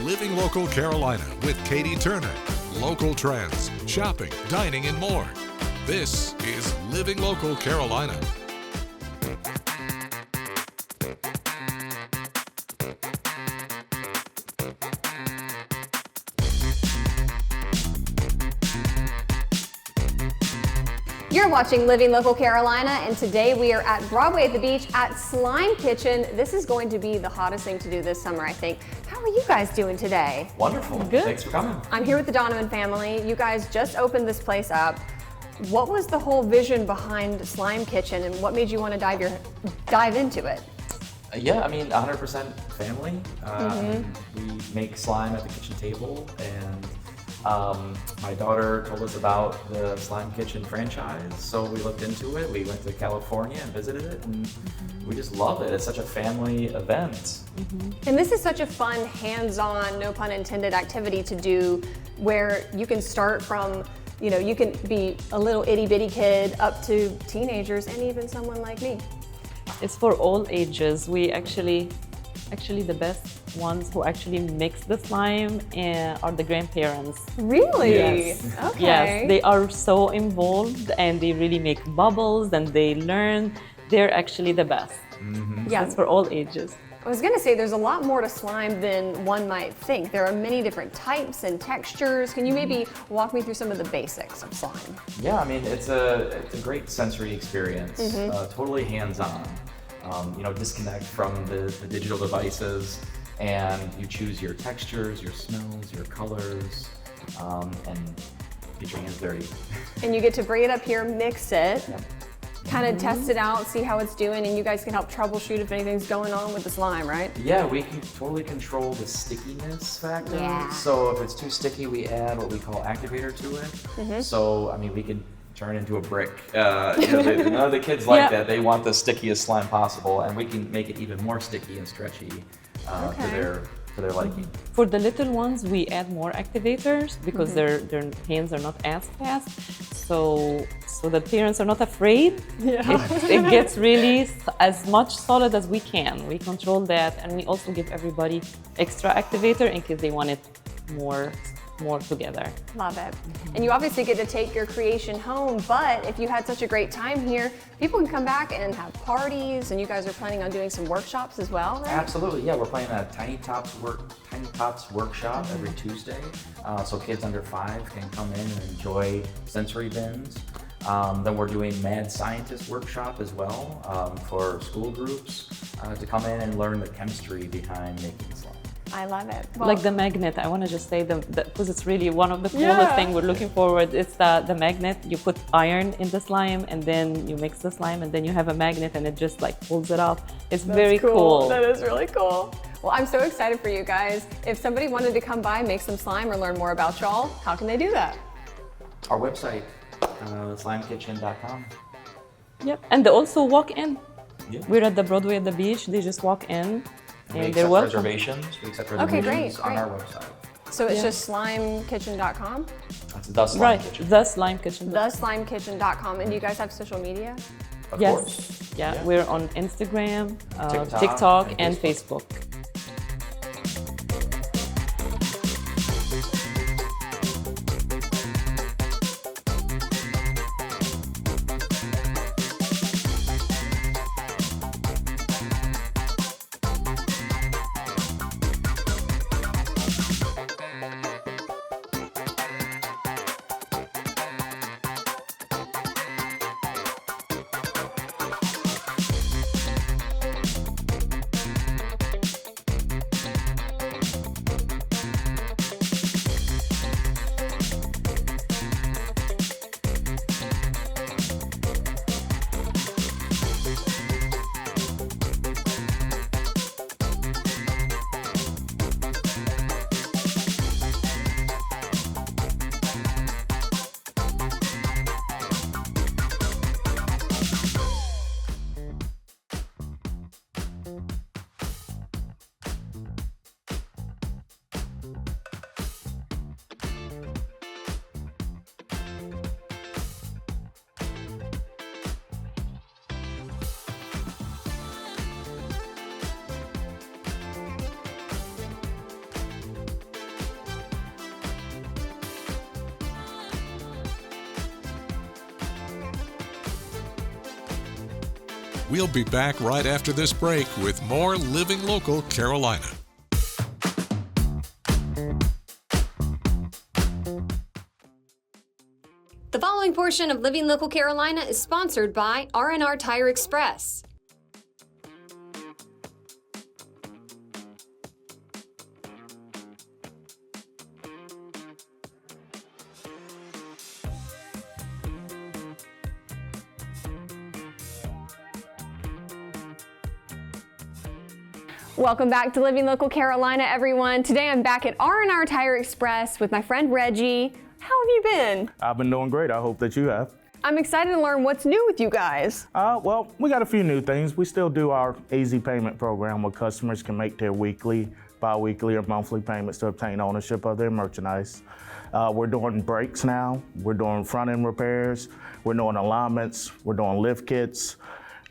Living Local Carolina with Katie Turner. Local trends, shopping, dining, and more. This is Living Local Carolina. You're watching Living Local Carolina, and today we are at Broadway at the Beach at Slime Kitchen. This is going to be the hottest thing to do this summer, I think. How are you guys doing today? Wonderful. Good. Thanks for coming. I'm here with the Donovan family. You guys just opened this place up. What was the whole vision behind Slime Kitchen, and what made you want to dive into it? Yeah, I mean, 100% family. We make slime at the kitchen table, and my daughter told us about the Slime Kitchen franchise, so we looked into it. We went to California and visited it, and we just love it. It's such a family event. And this is such a fun, hands-on, no pun intended, activity to do, where you can start from, you can be a little itty-bitty kid up to teenagers and even someone like me. It's for all ages. We actually the best ones who actually mix the slime are the grandparents. Really? Yes. Okay. Yes, they are so involved and they really make bubbles and they learn. They're actually the best. Yeah. It's for all ages. I was gonna say there's a lot more to slime than one might think. There are many different types and textures. Can you maybe walk me through some of the basics of slime? Yeah, I mean, it's a great sensory experience, totally hands-on. Disconnect from the digital devices, and you choose your textures, your smells, your colors, and get your hands dirty. And you get to bring it up here, mix it, kind of test it out, see how it's doing, and you guys can help troubleshoot if anything's going on with the slime, right? Yeah, we can totally control the stickiness factor. Yeah. So if it's too sticky, we add what we call activator to it. So, I mean, we can turn into a brick. None of the kids like that. They want the stickiest slime possible, and we can make it even more sticky and stretchy to their liking. For the little ones, we add more activators because their hands are not as fast. So the parents are not afraid. It gets really as much solid as we can. We control that, and we also give everybody extra activator in case they want it more together. Love it. And you obviously get to take your creation home, but if you had such a great time here, people can come back and have parties, and you guys are planning on doing some workshops as well, right? Absolutely, yeah. We're playing a Tiny Tots workshop every Tuesday, so kids under 5 can come in and enjoy sensory bins. Then we're doing Mad Scientist workshop as well for school groups to come in and learn the chemistry behind making slime. I love it. Like the magnet, I want to just say because it's really one of the coolest thing we're looking forward. It's the magnet. You put iron in the slime and then you mix the slime and then you have a magnet and it just like pulls it off. It's very cool. That is really cool. Well, I'm so excited for you guys. If somebody wanted to come by, make some slime, or learn more about y'all, how can they do that? Our website, slimekitchen.com. Yep, and they also walk in. Yeah. We're at the Broadway at the Beach. They just walk in. We And accept they're welcome. reservations. We accept Okay, reservations great, on our great. website. So it's just slimekitchen.com? That's the Slime Right, Kitchen. the Slime Kitchen. Theslimekitchen.com. And do you guys have social media? Of Yes, course. yeah, we're on Instagram, TikTok, TikTok, and and Facebook. Facebook. We'll be back right after this break with more Living Local Carolina. The following portion of Living Local Carolina is sponsored by R&R Tire Express. Welcome back to Living Local Carolina, everyone. Today I'm back at R&R Tire Express with my friend Reggie. How have you been? I've been doing great. I hope that you have. I'm excited to learn what's new with you guys. Well, we got a few new things. We still do our easy payment program where customers can make their weekly, bi-weekly, or monthly payments to obtain ownership of their merchandise. We're doing brakes now. We're doing front-end repairs. We're doing alignments. We're doing lift kits.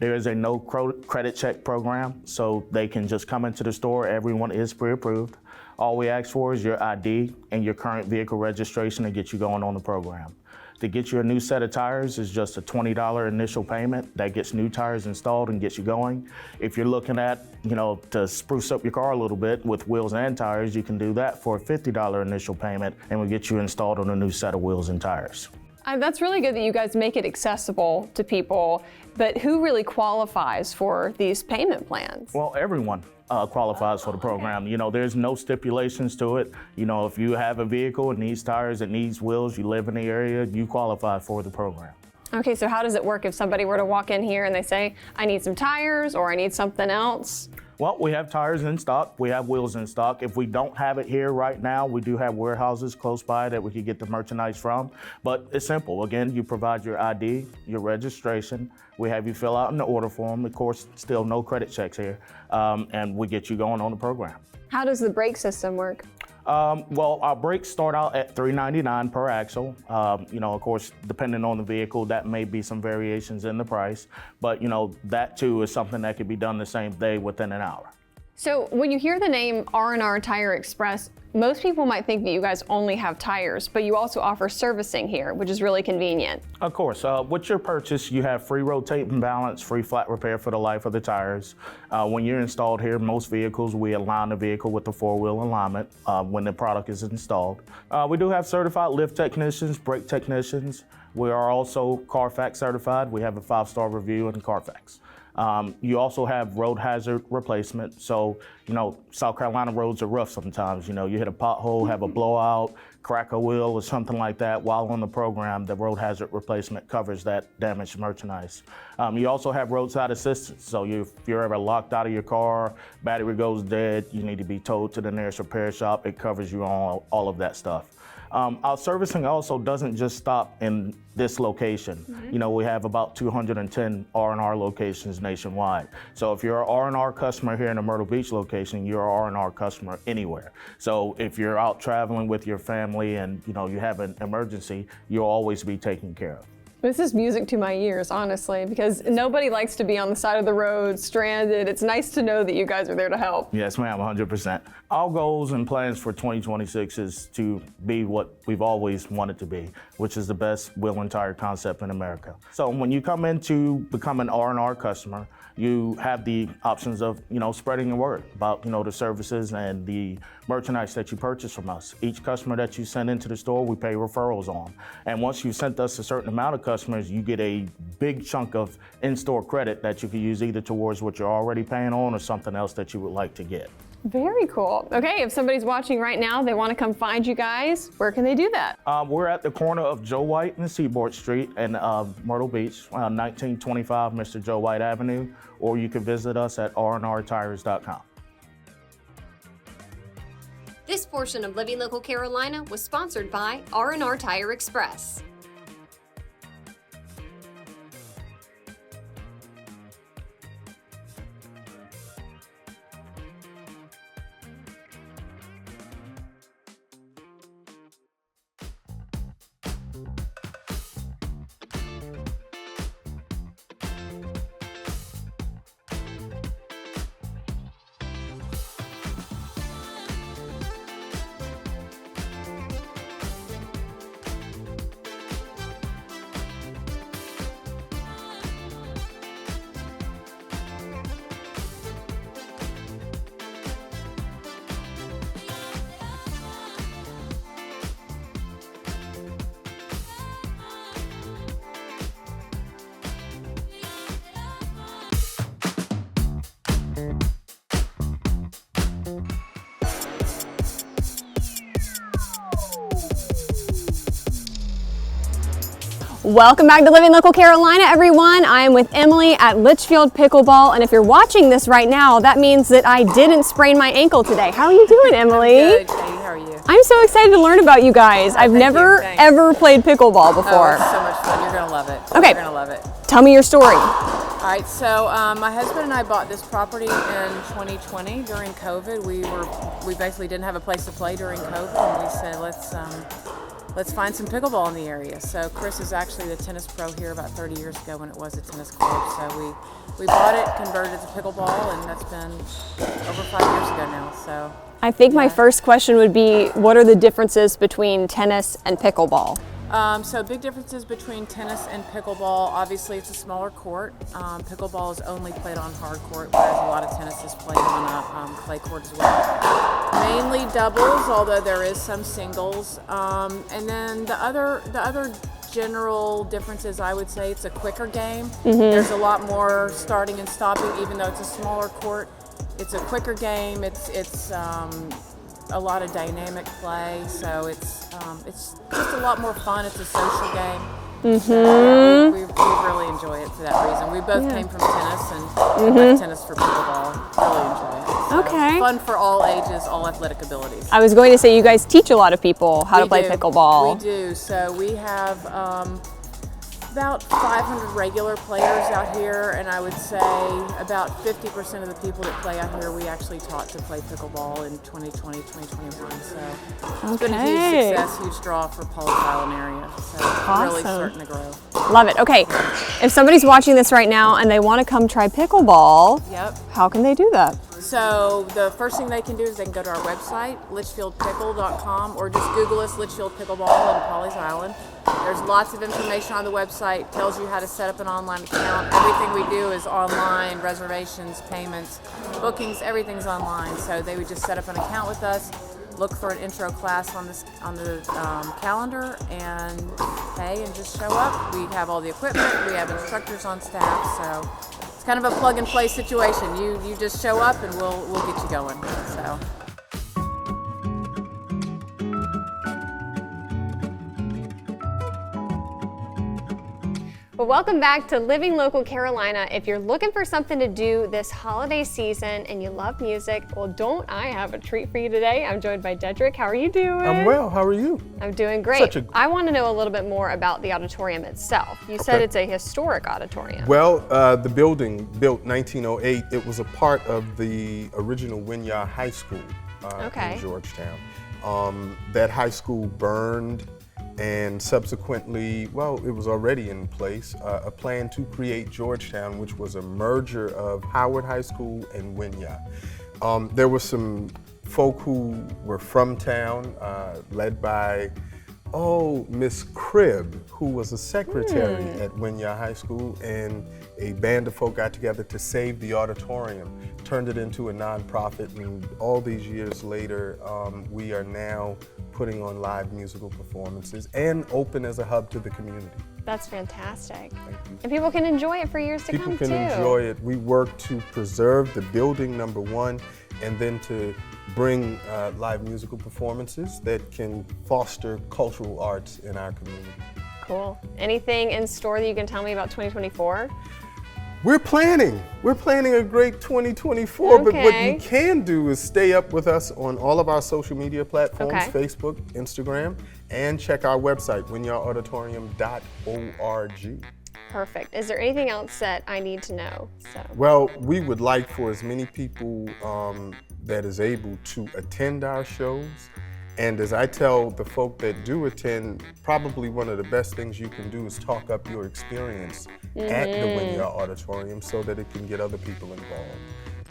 There is a no credit check program, so they can just come into the store. Everyone is pre-approved. All we ask for is your ID and your current vehicle registration to get you going on the program. To get you a new set of tires is just a $20 initial payment. That gets new tires installed and gets you going. If you're looking at, to spruce up your car a little bit with wheels and tires, you can do that for a $50 initial payment, and we'll get you installed on a new set of wheels and tires. That's really good that you guys make it accessible to people, but who really qualifies for these payment plans? Well, everyone qualifies for the program. There's no stipulations to it. If you have a vehicle, it needs tires, it needs wheels, you live in the area, you qualify for the program. Okay, so how does it work if somebody were to walk in here and they say, I need some tires or I need something else? Well, we have tires in stock. We have wheels in stock. If we don't have it here right now, we do have warehouses close by that we could get the merchandise from. But it's simple. Again, you provide your ID, your registration. We have you fill out an order form. Of course, still no credit checks here. And we get you going on the program. How does the brake system work? Well, our brakes start out at $3.99 per axle. Of course, depending on the vehicle, that may be some variations in the price. But, that too is something that could be done the same day within an hour. So when you hear the name R&R Tire Express, most people might think that you guys only have tires, but you also offer servicing here, which is really convenient. Of course. With your purchase, you have free rotate and balance, free flat repair for the life of the tires. When you're installed here, most vehicles, we align the vehicle with the four-wheel alignment when the product is installed. We do have certified lift technicians, brake technicians. We are also Carfax certified. We have a 5-star review in Carfax. You also have road hazard replacement. So, South Carolina roads are rough sometimes. You hit a pothole, have a blowout, crack a wheel or something like that. While on the program, the road hazard replacement covers that damaged merchandise. You also have roadside assistance. So if you're ever locked out of your car, battery goes dead, you need to be towed to the nearest repair shop. It covers you on all of that stuff. Our servicing also doesn't just stop in this location. Mm-hmm. We have about 210 R&R locations nationwide. So if you're an R&R customer here in the Myrtle Beach location, you're an R&R customer anywhere. So if you're out traveling with your family and you have an emergency, you'll always be taken care of. This is music to my ears, honestly, because nobody likes to be on the side of the road, stranded. It's nice to know that you guys are there to help. Yes, ma'am, 100%. Our goals and plans for 2026 is to be what we've always wanted to be, which is the best wheel and tire concept in America. So when you come in to become an R&R customer, you have the options of, spreading the word about, the services and the merchandise that you purchase from us. Each customer that you send into the store, we pay referrals on. And once you've sent us a certain amount of customers, you get a big chunk of in-store credit that you can use either towards what you're already paying on or something else that you would like to get. Very cool. Okay, if somebody's watching right now, they want to come find you guys, where can they do that? We're at the corner of Joe White and Seaboard Street in Myrtle Beach, 1925 Mr. Joe White Avenue, or you can visit us at rnrtires.com. This portion of Living Local Carolina was sponsored by R&R Tire Express. Welcome back to Living Local Carolina, everyone. I am with Emily at Litchfield Pickleball, and if you're watching this right now, that means that I didn't sprain my ankle today. How are you doing, Emily? Good, Katie. How are you? I'm so excited to learn about you guys. I've never ever played pickleball before. Oh, it's so much fun. You're gonna love it. Okay. You're gonna love it. Tell me your story. All right. So my husband and I bought this property in 2020 during COVID. We basically didn't have a place to play during COVID, and we said let's find some pickleball in the area. So Chris is actually the tennis pro here about 30 years ago when it was a tennis club. So we bought it, converted it to pickleball, and that's been over 5 years ago now. So I think my first question would be, what are the differences between tennis and pickleball? So big differences between tennis and pickleball. Obviously, it's a smaller court. Pickleball is only played on hard court, whereas a lot of tennis is played on a clay court as well. Mainly doubles, although there is some singles. And then the other general differences, I would say, it's a quicker game. There's a lot more starting and stopping, even though it's a smaller court. It's a quicker game. It's a lot of dynamic play, so it's just a lot more fun. It's a social game. So we really enjoy it for that reason. We both came from tennis and left tennis for pickleball. Really enjoy it. So Okay. Fun for all ages, all athletic abilities. I was going to say you guys teach a lot of people how to play do. pickleball. We do. So we have about 500 regular players out here, and I would say about 50% of the people that play out here we actually taught to play pickleball in 2020, 2021. So it's been a huge success, huge draw for Pulse Island area. So really starting to grow. Love it. Okay, if somebody's watching this right now and they want to come try pickleball, Yep. how can they do that? So the first thing they can do is they can go to our website, litchfieldpickle.com, or just Google us, Litchfield Pickleball in Pawleys Island. There's lots of information on the website, tells you how to set up an online account. Everything we do is online, reservations, payments, bookings, everything's online. So they would just set up an account with us, look for an intro class on the calendar, and pay and just show up. We have all the equipment, we have instructors on staff, so it's kind of a plug and play situation. You just show up and we'll get you going. So. Well, welcome back to Living Local Carolina. If you're looking for something to do this holiday season and you love music, well, don't I have a treat for you today? I'm joined by Dedrick. How are you doing? I'm well. How are you? I'm doing great. I want to know a little bit more about the auditorium itself. You said it's a historic auditorium. Well, the building, built 1908, it was a part of the original Winyah High School in Georgetown. That high school burned, and subsequently, well, it was already in place, a plan to create Georgetown, which was a merger of Howard High School and Winyah. There were some folk who were from town, led by Miss Cribb, who was a secretary at Winyah High School, and a band of folk got together to save the auditorium, turned it into a nonprofit, and all these years later, we are now putting on live musical performances and open as a hub to the community. That's fantastic. Thank you. And people can enjoy it for years to come, too. People can enjoy it. We work to preserve the building, number one, and then to bring live musical performances that can foster cultural arts in our community. Cool. Anything in store that you can tell me about 2024? We're planning a great 2024, but what you can do is stay up with us on all of our social media platforms, Facebook, Instagram, and check our website, winyahauditorium.org. Perfect. Is there anything else that I need to know? Well, we would like for as many people that is able to attend our shows. And as I tell the folk that do attend, probably one of the best things you can do is talk up your experience at the Winyah Auditorium so that it can get other people involved.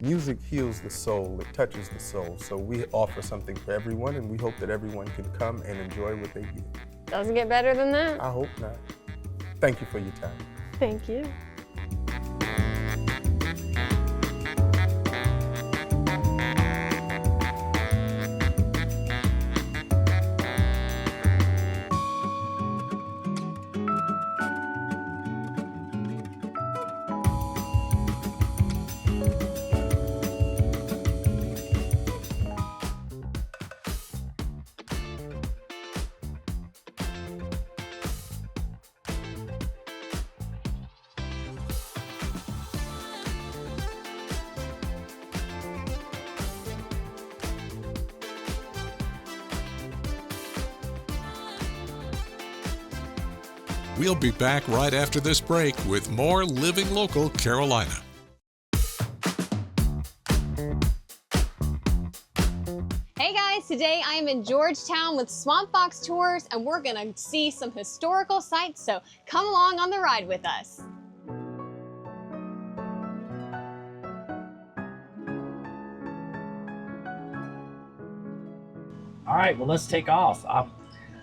Music heals the soul, it touches the soul. So we offer something for everyone, and we hope that everyone can come and enjoy what they get. Doesn't get better than that? I hope not. Thank you for your time. Thank you. We'll be back right after this break with more Living Local Carolina. Hey guys, today I am in Georgetown with Swamp Fox Tours and we're gonna see some historical sites, so come along on the ride with us. All right, well, let's take off.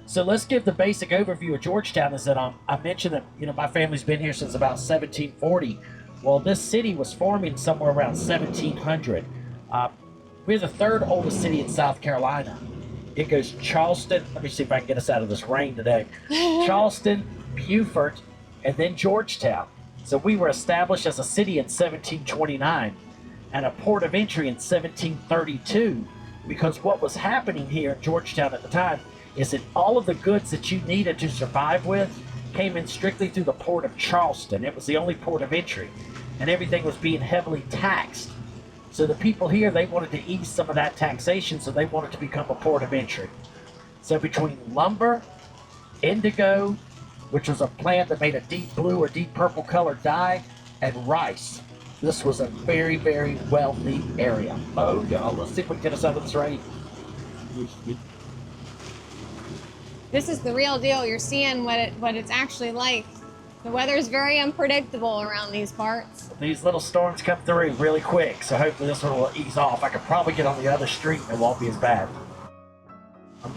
So let's give the basic overview of Georgetown. Is that I mentioned that my family's been here since about 1740. Well, this city was forming somewhere around 1700. We're the third oldest city in South Carolina. It goes Charleston. Let me see if I can get us out of this rain today. Charleston, Beaufort, and then Georgetown. So we were established as a city in 1729 and a port of entry in 1732. Because what was happening here in Georgetown at the time is that all of the goods that you needed to survive with came in strictly through the port of Charleston. It was the only port of entry, and everything was being heavily taxed. So the people here, they wanted to ease some of that taxation, so they wanted to become a port of entry. So between lumber, indigo, which was a plant that made a deep blue or deep purple colored dye, and rice, this was a very, very wealthy area. Oh, y'all, let's see if we can get us out of this rain. This is the real deal. You're seeing what it's actually like. The weather is very unpredictable around these parts. These little storms come through really quick, so hopefully this one will ease off. I could probably get on the other street and it won't be as bad.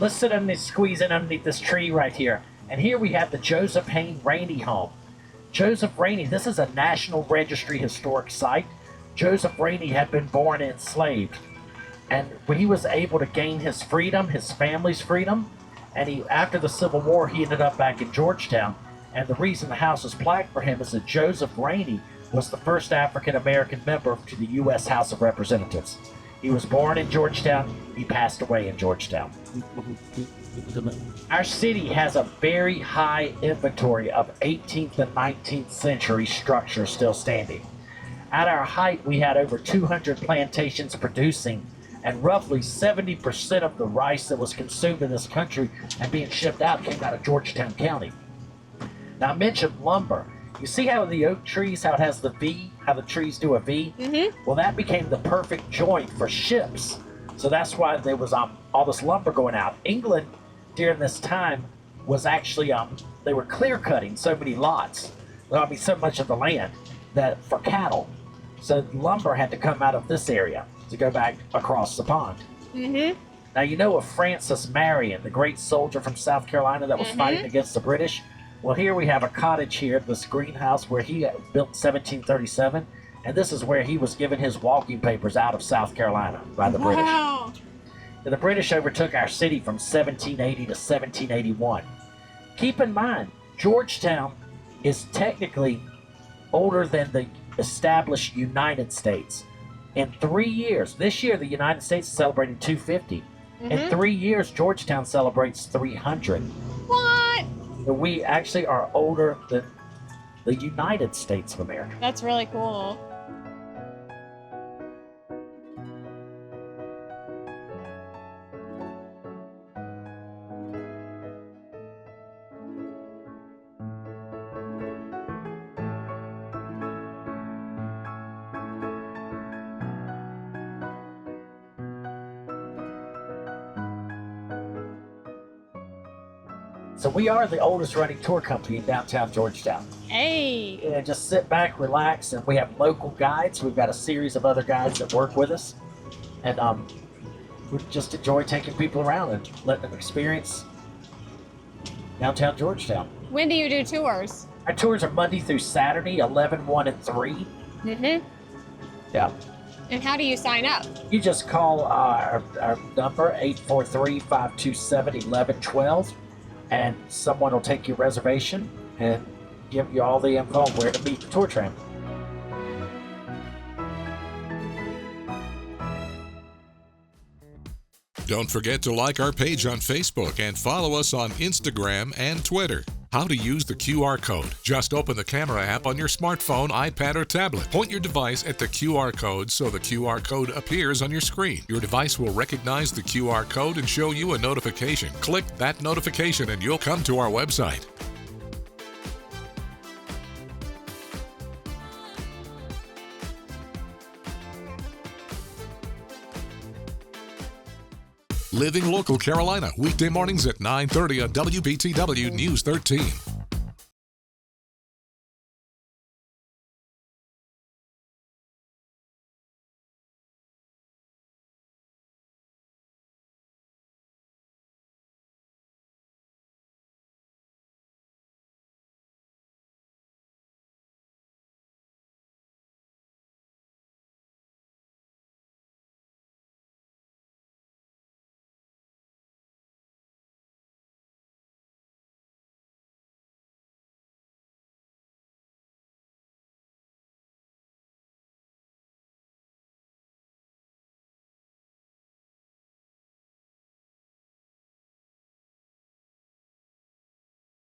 Let's sit underneath, squeeze in underneath this tree right here. And here we have the Joseph Hayne Rainey home. Joseph Rainey, this is a National Registry Historic Site. Joseph Rainey had been born enslaved. And when he was able to gain his freedom, his family's freedom, and after the Civil War, he ended up back in Georgetown. And the reason the house is plaqued for him is that Joseph Rainey was the first African-American member to the U.S. House of Representatives. He was born in Georgetown. He passed away in Georgetown. Our city has a very high inventory of 18th and 19th century structures still standing. At our height, we had over 200 plantations producing, and roughly 70% of the rice that was consumed in this country and being shipped out came out of Georgetown County. Now, I mentioned lumber. You see how the oak trees, how it has the V, how the trees do a V? Mm-hmm. Well, that became the perfect joint for ships. So that's why there was all this lumber going out. England, during this time, was actually, they were clear cutting so many lots, so much of the land, that for cattle. So lumber had to come out of this area to go back across the pond. Mm-hmm. Now, you know of Francis Marion, the great soldier from South Carolina that was fighting against the British? Well, here we have a cottage here, this greenhouse where he built in 1737, and this is where he was given his walking papers out of South Carolina by the British. Now, the British overtook our city from 1780 to 1781. Keep in mind, Georgetown is technically older than the established United States. In 3 years, this year the United States is celebrating 250. In 3 years, Georgetown celebrates 300. What? So we actually are older than the United States of America. That's really cool. So we are the oldest running tour company in downtown Georgetown. Hey! Yeah, just sit back, relax, and we have local guides. We've got a series of other guides that work with us. And we just enjoy taking people around and letting them experience downtown Georgetown. When do you do tours? Our tours are Monday through Saturday, 11, 1, and 3. Mm-hmm. Yeah. And how do you sign up? You just call our number, 843-527-1112. And someone will take your reservation and give you all the info on where to meet the tour train. Don't forget to like our page on Facebook and follow us on Instagram and Twitter. How to use the QR code. Just open the camera app on your smartphone, iPad, or tablet. Point your device at the QR code so the QR code appears on your screen. Your device will recognize the QR code and show you a notification. Click that notification and you'll come to our website. Living Local Carolina, weekday mornings at 9:30 on WBTW News 13.